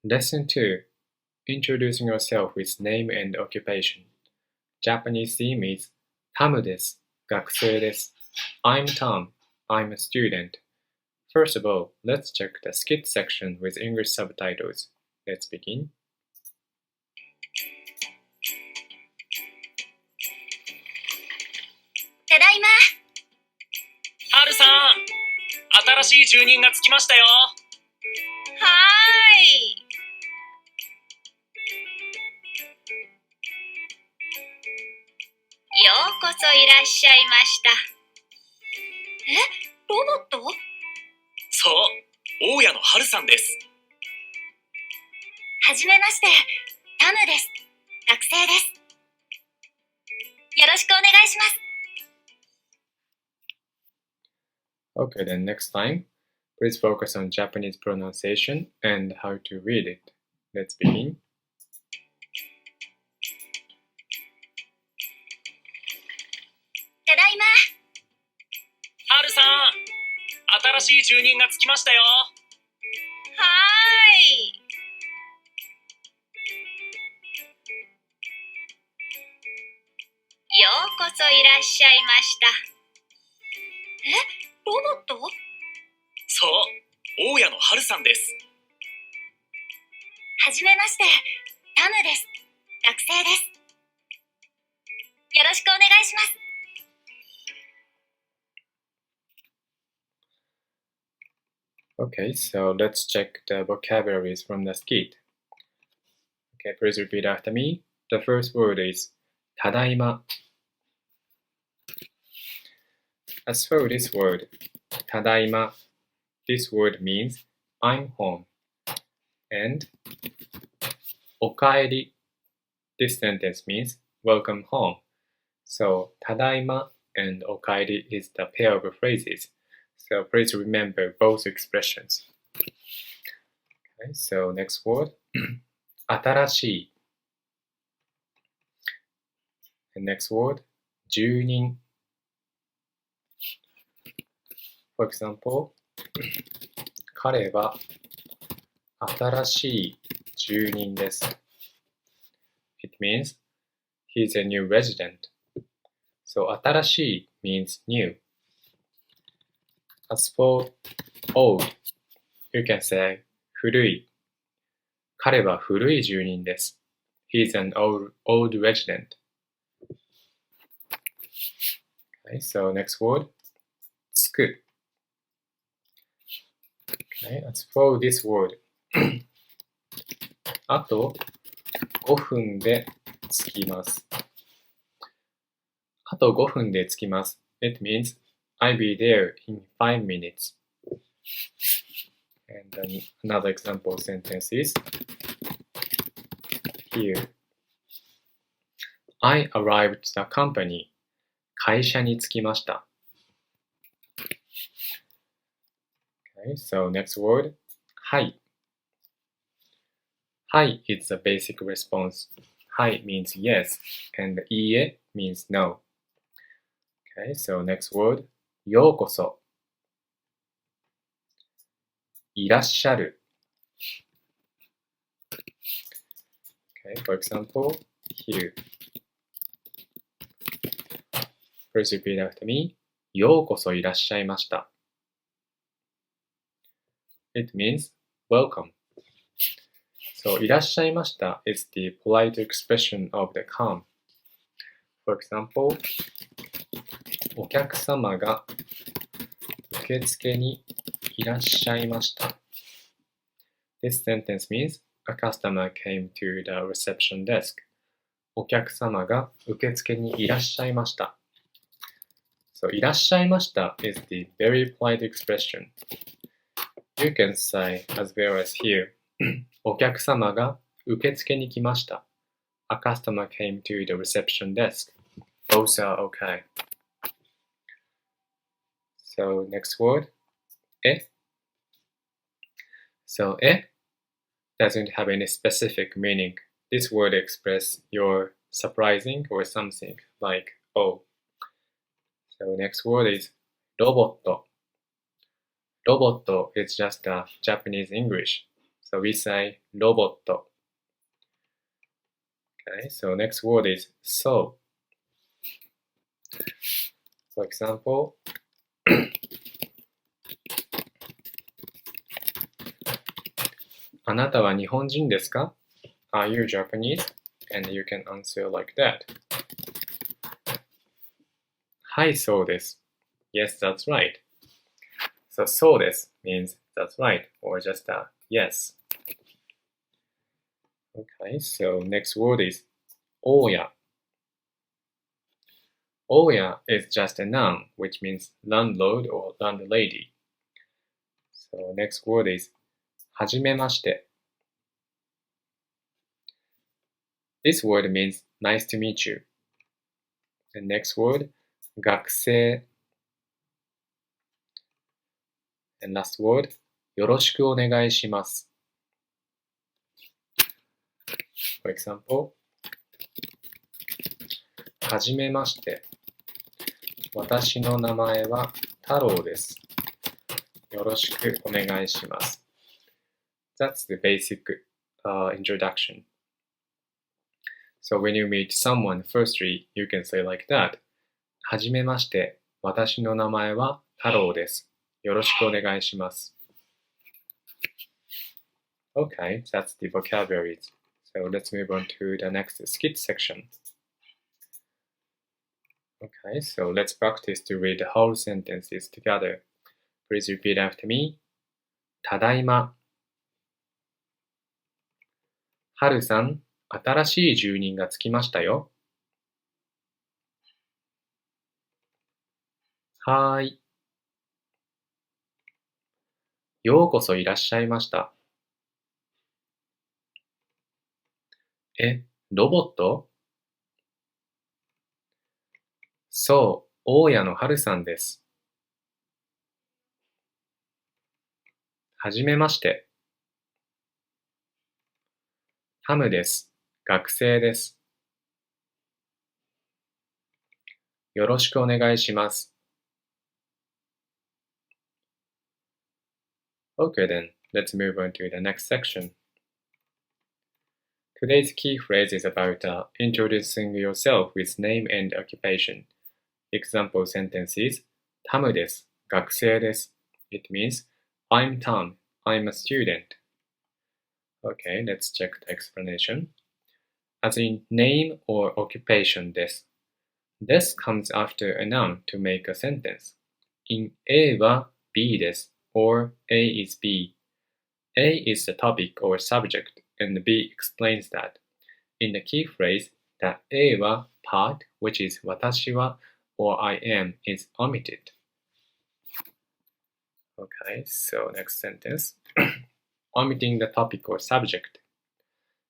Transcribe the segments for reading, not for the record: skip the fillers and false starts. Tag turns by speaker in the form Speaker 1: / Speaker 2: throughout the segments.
Speaker 1: Lesson 2 Introducing yourself with name and occupation. Japanese theme is タムです。学生です。I'm Tom. I'm a student. First of all, let's check the skit section with English subtitles. Let's begin.
Speaker 2: ただいま。
Speaker 3: はるさん、新しい住人がつきましたよ。
Speaker 2: はーい。ようこそいらっしゃいました。ロボット？
Speaker 3: そう、大家のはるさんです。
Speaker 2: はじめまして、タムです。学生です。よろしくお願いします。
Speaker 1: Okay, then next time, please focus on Japanese pronunciation and how to read it. Let's begin.
Speaker 2: ただいま。
Speaker 3: はるさん、新しい住人がつきましたよ。
Speaker 2: はーい。ようこそいらっしゃいました。ロボット？
Speaker 3: そう、大家のはるさんです。
Speaker 2: はじめまして、タムです。学生です。よろしくお願いします。
Speaker 1: Okay, so let's check the vocabularies from the skit. Okay, please repeat after me. The first word is ただいま. As for this word, ただいま, this word means I'm home. And おかえり, this sentence means welcome home. So ただいま and おかえり is the pair of phrases. So please remember both expressions. Okay, so next word, 新しい. And next word, 住人. For example, 彼は新しい住人です。It means he's a new resident. So 新しい means new. As for old, you can say 古い。彼は古い住人です。He's an old resident. Okay, so next word, つく。Okay, as for this word, あと5分で着きます。あと5分で着きます。It means I'll be there in 5 minutes. And then another example sentence is here. I arrived at the company. 会社に着きました。Okay, so next word, はい。はい is the basic response. はい means yes, and いいえ means no. Okay, so next word, ようこそ。いらっしゃる。Okay, for example, here. Please repeat after me. ようこそいらっしゃいました。It means welcome. So いらっしゃいました is the polite expression of the come. For example, お客様が受付にいらっしゃいました。This sentence means a customer came to the reception desk. お客様が受付にいらっしゃいました。So いらっしゃいました is the very polite expression. You can say as well as here, お客様が受付に来ました。A customer came to the reception desk. Both are okay. So next word, え. So え doesn't have any specific meaning. This word expresses your surprising or something like oh. So next word is ロボット. Robot is just a Japanese English. So we say ロボット。Okay, so next word is so. For example, あなたは日本人ですか? Are you Japanese? And you can answer like that. はい、そうです。Yes, that's right. So そうです means that's right or just a yes. Okay, so next word is 大家。大家 is just a noun which means landlord or landlady. So next word is はじめまして。This word means nice to meet you. The next word 学生。And last word よろしくお願いします。For example, はじめまして。私の名前は太郎です。よろしくお願いします。That's the basic introduction. So when you meet someone, firstly, you can say like that. はじめまして。私の名前は太郎です。よろしくお願いします。Okay, that's the vocabularies. So let's move on to the next skit section. Okay, so let's practice to read the whole sentences together. Please repeat after me. ただいま。はるさん、新しい住人がつきましたよ。はーい。ようこそいらっしゃいました。ロボット？そう、大家のはるさんです。はじめまして。ハムです。学生です。よろしくお願いします。Okay then, let's move on to the next section. Today's key phrase is about introducing yourself with name and occupation. Example sentences: タムです。学生です。It means, I'm Tom. I'm a student. Okay, let's check the explanation. As in name or occupation です。This comes after a noun to make a sentence. In A は B です。or A is B. A is the topic or subject, and B explains that. In the key phrase, the A は part, which is 私は or I am, is omitted. Okay, so next sentence. Omitting the topic or subject.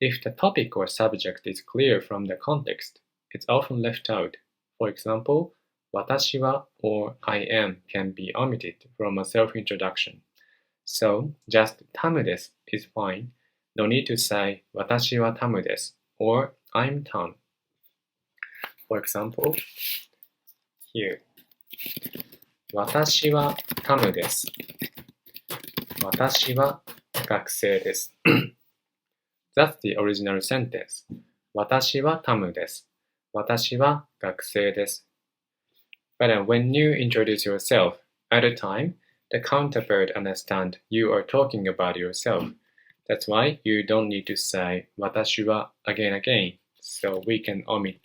Speaker 1: If the topic or subject is clear from the context, it's often left out. For example, 私は or I am can be omitted from a self-introduction. So, just タムです is fine. No need to say 私はタムです or I'm Tom. For example, here. 私はタムです。私は学生です。That's the original sentence. 私はタムです。私は学生です。But when you introduce yourself at a time, the counterpart understands you are talking about yourself. That's why you don't need to say 私は again. So we can omit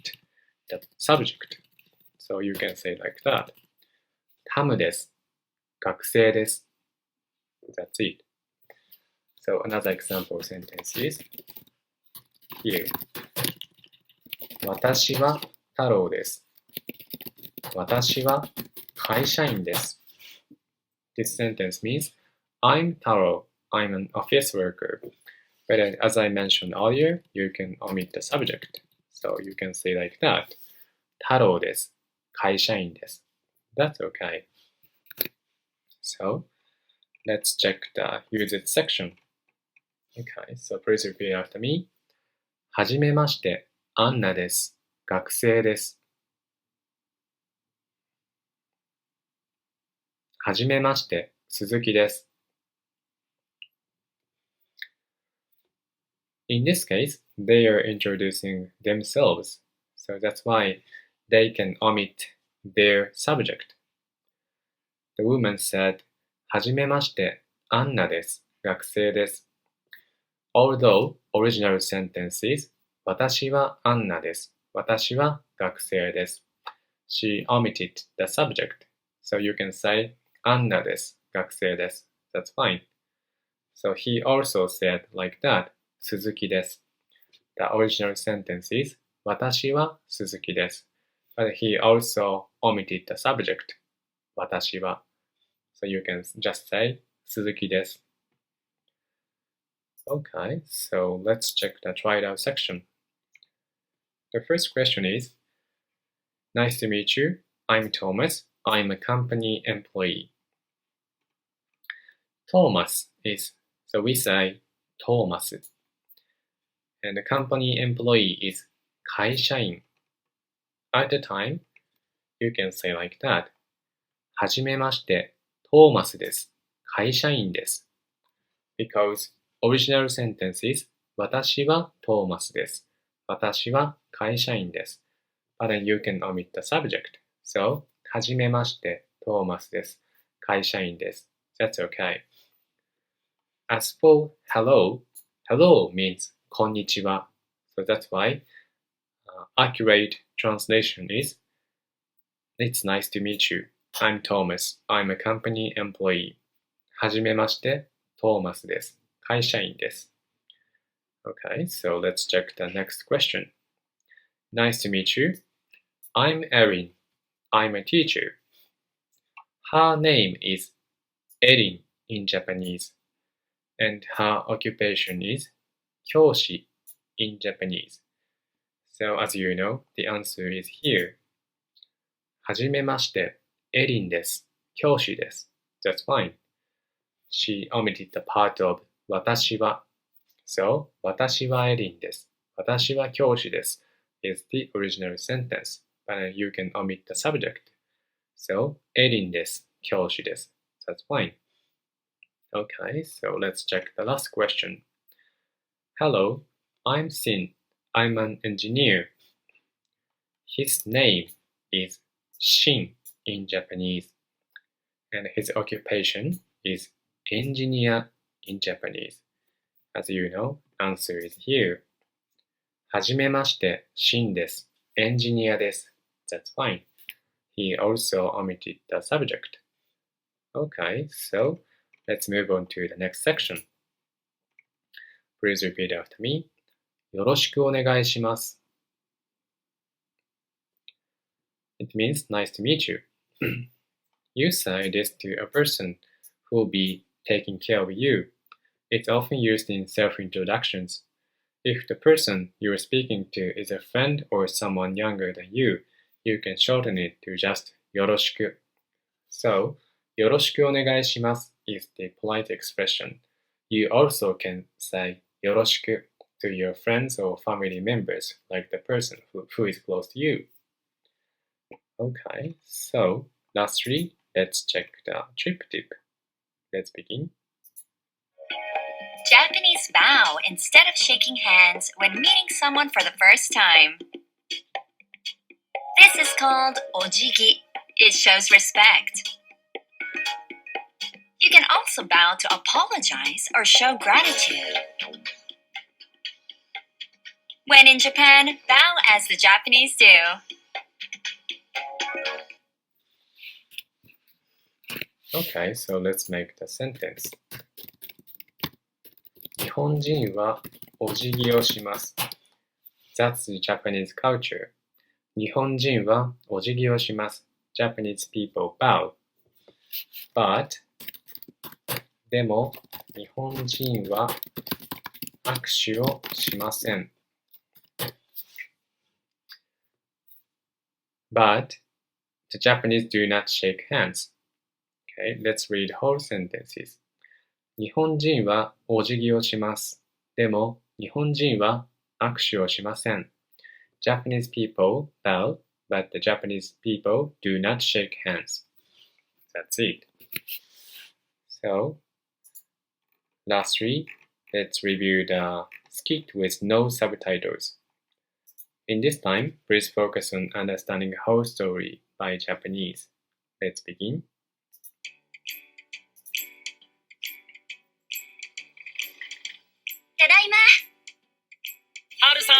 Speaker 1: the subject. So you can say like that. タムです。学生です。That's it. So another example sentence is here. 私は太郎です。私は会社員です。This sentence means I'm Taro. I'm an office worker. But as I mentioned earlier, you can omit the subject. So you can say like that. 太郎です。会社員です。That's okay. So let's check the usage section. Okay, so please repeat after me. はじめまして、アンナです。学生です。はじめまして、鈴木です。In this case, they are introducing themselves, so that's why they can omit their subject. The woman said, はじめまして、アンナです。学生です。Although original sentence is 私はアンナです。私は学生です。She omitted the subject, so you can say アンナです。学生です。That's fine. So he also said like that, 鈴木です。The original sentence is 私は鈴木です。But he also omitted the subject, 私は。So you can just say 鈴木です。Okay, so let's check the try it out section. The first question is, Nice to meet you. I'm Thomas. I'm a company employee. Thomas is, so we say Thomas. And the company employee is 会社員. At the time, you can say like that. はじめまして、トーマスです。会社員です。Because original sentence is 私はトーマスです。私は会社員です。But then you can omit the subject. So, はじめまして、トーマスです。会社員です。That's okay. As for hello, hello means こんにちは. So that's why accurate translation is It's nice to meet you. I'm Thomas. I'm a company employee. はじめまして、トーマスです。会社員です。Okay, so let's check the next question. Nice to meet you. I'm Erin. I'm a teacher. Her name is Erin in Japanese, and her occupation is 教師 in Japanese. So as you know, the answer is here. はじめまして、エリンです。教師です。That's fine. She omitted the part of 私は. So, 私はエリンです。私は教師です is the original sentence, but you can omit the subject. So, エリンです。教師です。That's fine. Okay, so let's check the last question. Hello, I'm Sin. I'm an engineer. His name is Shin in Japanese, and his occupation is engineer in Japanese. As you know, answer is here. はじめまして、シンです。エンジニアです。That's fine. He also omitted the subject. Okay, so let's move on to the next section. Please repeat after me. よろしくお願いします。It means nice to meet you. You say this to a person who will be taking care of you. It's often used in self-introductions. If the person you are speaking to is a friend or someone younger than you, you can shorten it to just よろしく. So, よろしくお願いします is the polite expression. You also can say よろしく to your friends or family members, like the person who is close to you. Okay, so lastly, let's check the trip tip. Let's begin.
Speaker 2: Japanese bow instead of shaking hands when meeting someone for the first time. This is called ojigi. It shows respect. You can also bow to apologize or show gratitude. When in Japan, bow as the Japanese do.
Speaker 1: Okay, so let's make the sentence. 日本人はお辞儀をします。That's the Japanese culture. 日本人はお辞儀をします。Japanese people bow. But, でも、日本人は握手をしません。But, the Japanese do not shake hands. Okay, let's read whole sentences. 日本人はお辞儀をします。でも、日本人は握手をしません。Japanese people bow, but the Japanese people do not shake hands. That's it. So, lastly, let's review the skit with no subtitles. In this time, please focus on understanding the whole story by Japanese. Let's begin.
Speaker 2: ただいま。
Speaker 3: はるさん、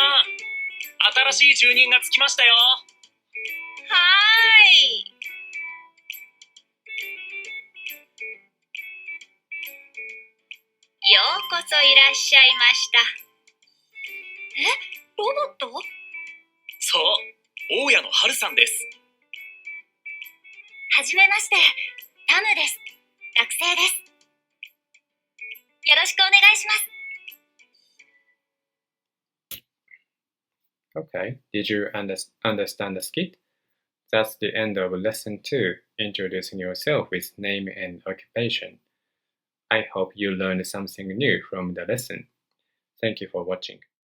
Speaker 3: 新しい住人がつきましたよ。
Speaker 2: はーい。ようこそいらっしゃいました。え、ロボット？
Speaker 3: そう、大家のはるさんです。
Speaker 2: はじめまして、タムです。学生です。よろしくお願いします。
Speaker 1: Okay, did you understand the skit? That's the end of Lesson 2, Introducing Yourself with Name and Occupation. I hope you learned something new from the lesson. Thank you for watching.